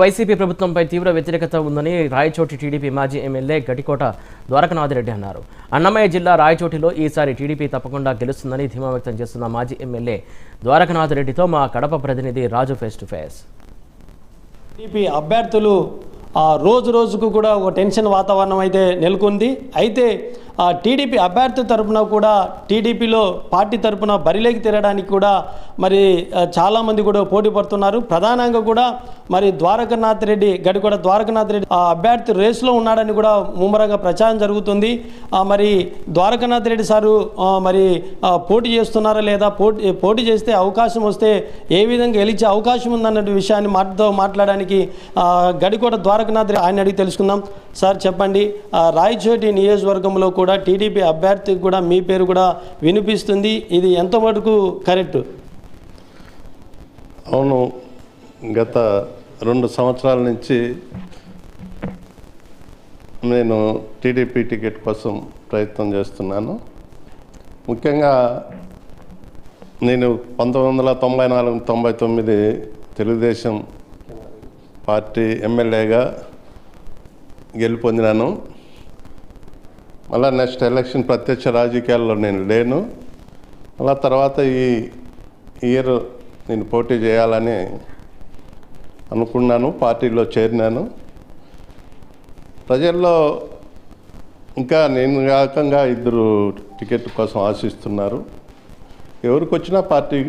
YCP ప్రభుత్వంపై తీవ్ర వ్యతిరేకత ఉందని రాయచోటి టీడీపీ మాజీ ఎమ్మెల్యే గడికోట ద్వారకనాథరెడ్డి అన్నారు. అన్నమయ్య జిల్లా రాయచోటిలో ఈసారి టీడీపీ తప్పకుండా గెలుస్తుందని ధీమా వ్యక్తం చేస్తున్న మాజీ ఎమ్మెల్యే ద్వారకనాథరెడ్డితో మా కడప ప్రతినిధి రాజు ఫేస్ టు ఫేస్. టీడీపీ అభ్యర్థులు రోజు రోజుకు కూడా ఒక టెన్షన్ వాతావరణం అయితే నెలకొంది. అయితే టీడీపీ అభ్యర్థి తరపున కూడా టీడీపీలో పార్టీ తరపున బరిలోకి తిరగడానికి కూడా మరి చాలామంది కూడా పోటీ పడుతున్నారు. ప్రధానంగా కూడా మరి గడికోట ద్వారకనాథ్ రెడ్డి అభ్యర్థి రేసులో ఉన్నాడని కూడా ముమ్మరంగా ప్రచారం జరుగుతుంది. మరి ద్వారకనాథ్ రెడ్డి సారు మరి పోటీ చేస్తున్నారా లేదా, పోటీ చేస్తే అవకాశం వస్తే ఏ విధంగా గెలిచే అవకాశం ఉందన్న విషయాన్ని మాట్లాడడానికి గడికోట ద్వారకనాథ్ రెడ్డి ఆయన అడిగి తెలుసుకుందాం. సార్ చెప్పండి, రాయచోటి నియోజకవర్గంలో కూడా టీడీపీ అభ్యర్థికి కూడా మీ పేరు కూడా వినిపిస్తుంది, ఇది ఎంతవరకు కరెక్ట్? అవును, గత 2 సంవత్సరాల నుంచి నేను టీడీపీ టికెట్ కోసం ప్రయత్నం చేస్తున్నాను. ముఖ్యంగా నేను 1994-99 తెలుగుదేశం పార్టీ ఎమ్మెల్యేగా గెలుపొందినాను. మళ్ళీ నెక్స్ట్ ఎలక్షన్ ప్రత్యక్ష రాజకీయాల్లో నేను లేను. అలా తర్వాత ఈ ఇయర్ నేను పోటీ చేయాలని అనుకున్నాను, పార్టీలో చేరినాను. ప్రజల్లో ఇంకా నేను కాకంగా 2 టికెట్ కోసం ఆశిస్తున్నారు. ఎవరికి వచ్చినా పార్టీ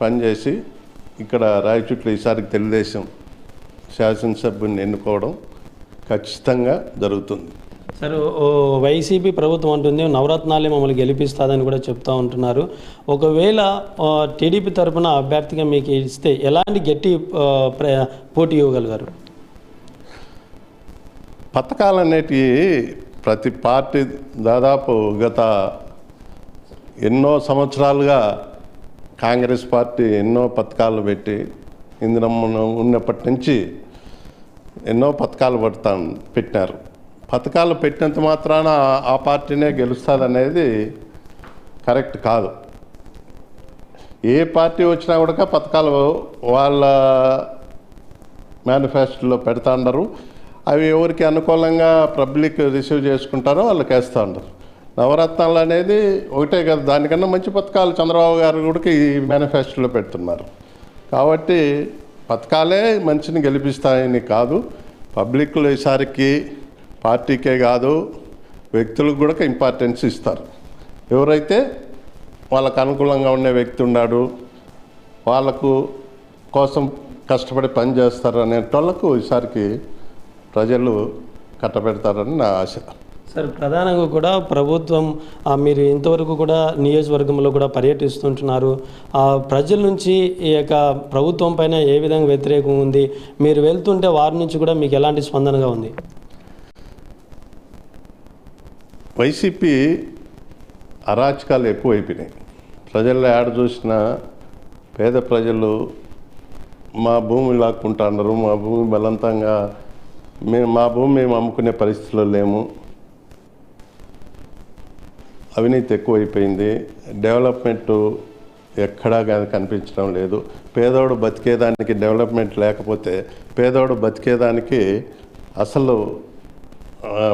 పనిచేసి ఇక్కడ రాయచోటిలో ఈసారికి తెలుగుదేశం శాసనసభ్యుని ఎన్నుకోవడం ఖచ్చితంగా జరుగుతుంది. సార్, వైసీపీ ప్రభుత్వం అంటుంది నవరత్నాలే మమ్మల్ని గెలిపిస్తుందని కూడా చెప్తూ ఉంటున్నారు. ఒకవేళ టీడీపీ తరఫున అభ్యర్థిగా మీకు ఇస్తే ఎలాంటి గట్టి పోటీ ఇవ్వగలిగారు? పథకాలు అనేటివి ప్రతి పార్టీ దాదాపు గత ఎన్నో సంవత్సరాలుగా కాంగ్రెస్ పార్టీ ఎన్నో పథకాలు పెట్టి ఇందిరమ్మ ఉన్నప్పటి నుంచి ఎన్నో పథకాలు పెట్టినారు. పథకాలు పెట్టినంత మాత్రాన ఆ పార్టీనే గెలుస్తుంది అనేది కరెక్ట్ కాదు. ఏ పార్టీ వచ్చినా కూడా పథకాలు వాళ్ళ మేనిఫెస్టోలో పెడతా ఉండరు. అవి ఎవరికి అనుకూలంగా పబ్లిక్ రిసీవ్ చేసుకుంటారో వాళ్ళకి వేస్తూ ఉంటారు. నవరత్నాలు అనేది ఒకటే కదా, దానికన్నా మంచి పథకాలు చంద్రబాబు గారు కూడా ఈ మేనిఫెస్టోలో పెడుతున్నారు. కాబట్టి పథకాలే మనిషిని గెలిపిస్తాయని కాదు, పబ్లిక్లో ఈసారికి పార్టీకే కాదు వ్యక్తులకు కూడా ఇంపార్టెన్స్ ఇస్తారు. ఎవరైతే వాళ్ళకు అనుకూలంగా ఉండే వ్యక్తి ఉన్నాడు, వాళ్ళకు కోసం కష్టపడి పని చేస్తారు అనేటోళ్ళకు ఈసారికి ప్రజలు కట్టబెడతారని నా ఆశ. సార్, ప్రధానంగా కూడా ప్రభుత్వం మీరు ఇంతవరకు కూడా నియోజకవర్గంలో కూడా పర్యటిస్తుంటున్నారు. ప్రజల నుంచి ఈ యొక్క ప్రభుత్వం పైన ఏ విధంగా వ్యతిరేకం ఉంది, మీరు వెళ్తుంటే వారి నుంచి కూడా మీకు ఎలాంటి స్పందనగా ఉంది? వైసీపీ అరాచకాలు ఎక్కువైపోయినాయి. ప్రజల్లో ఏడ చూసినా పేద ప్రజలు మా భూమి లాక్కుంటున్నారు, మా భూమి బలవంతంగా మా భూమి మేము అమ్ముకునే పరిస్థితిలో లేము, అవినీతి ఎక్కువైపోయింది, డెవలప్మెంట్ ఎక్కడా కానీ కనిపించడం లేదు. పేదోడు బతికేదానికి డెవలప్మెంట్ లేకపోతే పేదోడు బతికేదానికి అసలు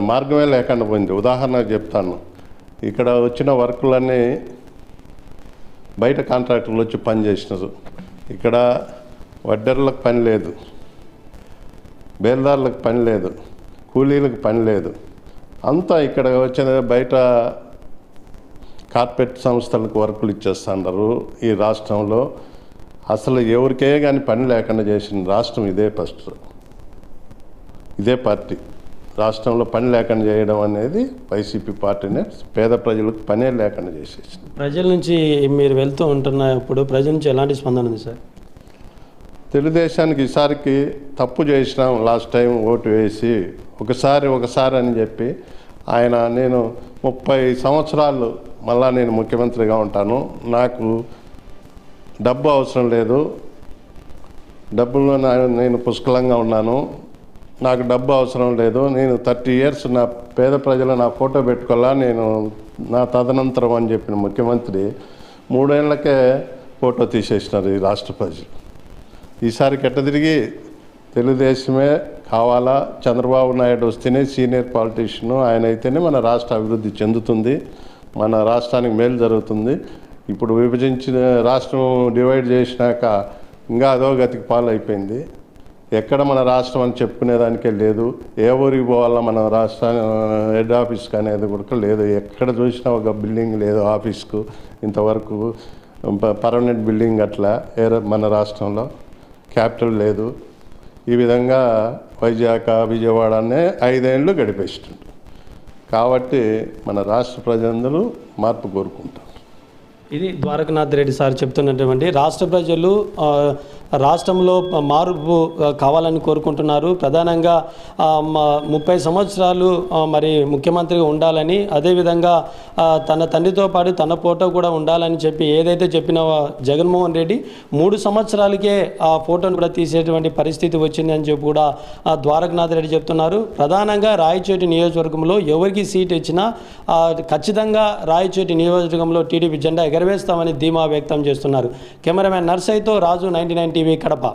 మార్గమే లేకుండా పోయింది. ఉదాహరణకు చెప్తాను, ఇక్కడ వచ్చిన వర్కులన్నీ బయట కాంట్రాక్టర్లు వచ్చి పని చేసినారు. ఇక్కడ వడ్డర్లకు పని లేదు, బేల్దారులకు పని లేదు, కూలీలకు పని లేదు. అంతా ఇక్కడ వచ్చిన బయట కార్పొరేట్ సంస్థలకు వర్కులు ఇచ్చేస్తున్నారు. ఈ రాష్ట్రంలో అసలు ఎవరికే కానీ పని లేకుండా చేసిన రాష్ట్రం ఇదే ఫస్ట్. ఇదే పార్టీ రాష్ట్రంలో పని లేకుండా చేయడం అనేది వైసీపీ పార్టీనే పేద ప్రజలకు పనే లేకుండా చేసేసింది. ప్రజల నుంచి మీరు వెళ్తూ ఉంటున్నప్పుడు ప్రజల నుంచి ఎలాంటి స్పందన ఉంది సార్? తెలుగుదేశానికి ఈసారికి తప్పు చేసినాం, లాస్ట్ టైం ఓటు వేసి ఒకసారి అని చెప్పి ఆయన నేను 30 సంవత్సరాలు మళ్ళా నేను ముఖ్యమంత్రిగా ఉంటాను, నాకు డబ్బు అవసరం లేదు, డబ్బులో నేను పుష్కలంగా ఉన్నాను, నాకు డబ్బు అవసరం లేదు, నేను 30 years నా పేద ప్రజలు నా ఫోటో పెట్టుకోవాలా, నేను నా తదనంతరం అని చెప్పిన ముఖ్యమంత్రి 3 ఏళ్లకే ఫోటో తీసేసినారు ఈ రాష్ట్ర ప్రజలు. ఈసారి కెట్ట తిరిగి తెలుగుదేశమే కావాలా, చంద్రబాబు నాయుడు వస్తేనే సీనియర్ పాలిటీషియన్, ఆయన అయితేనే మన రాష్ట్ర అభివృద్ధి చెందుతుంది, మన రాష్ట్రానికి మేలు జరుగుతుంది. ఇప్పుడు విభజించిన రాష్ట్రం డివైడ్ చేసినాక ఇంకా అదో గతికి పాలైపోయింది. ఎక్కడ మన రాష్ట్రం అని చెప్పుకునేదానికే లేదు. ఏ ఊరికి పోవాలా మన రాష్ట్ర హెడ్ ఆఫీస్కి అనేది కూడా లేదు. ఎక్కడ చూసినా ఒక బిల్డింగ్ లేదు ఆఫీస్కు ఇంతవరకు. పర్మనెంట్ బిల్డింగ్ అట్లా మన రాష్ట్రంలో క్యాపిటల్ లేదు. ఈ విధంగా వైజాగ్ విజయవాడనే 5 ఏళ్ళు గడిపేస్తుంది. కాబట్టి మన రాష్ట్ర ప్రజలందరూ మార్పు కోరుకుంటారు. ఇది ద్వారకనాథ్ రెడ్డి సార్ చెప్తున్నటువంటి రాష్ట్ర ప్రజలు రాష్ట్రంలో మార్పు కావాలని కోరుకుంటున్నారు. ప్రధానంగా 30 సంవత్సరాలు మరి ముఖ్యమంత్రిగా ఉండాలని, అదేవిధంగా తన తండ్రితో పాటు తన ఫోటో కూడా ఉండాలని చెప్పి ఏదైతే చెప్పిన జగన్మోహన్ రెడ్డి 3 సంవత్సరాలకే ఆ ఫోటోను కూడా తీసేటువంటి పరిస్థితి వచ్చిందని చెప్పి కూడా ద్వారకనాథ్ రెడ్డి చెప్తున్నారు. ప్రధానంగా రాయచోటి నియోజకవర్గంలో ఎవరికి సీట్ ఇచ్చినా ఖచ్చితంగా రాయచోటి నియోజకవర్గంలో టీడీపీ జెండా ఎగరవేస్తామని ధీమా వ్యక్తం చేస్తున్నారు. కెమెరామెన్ నర్సయ్యతో రాజు, 99 టీవీ, కడప.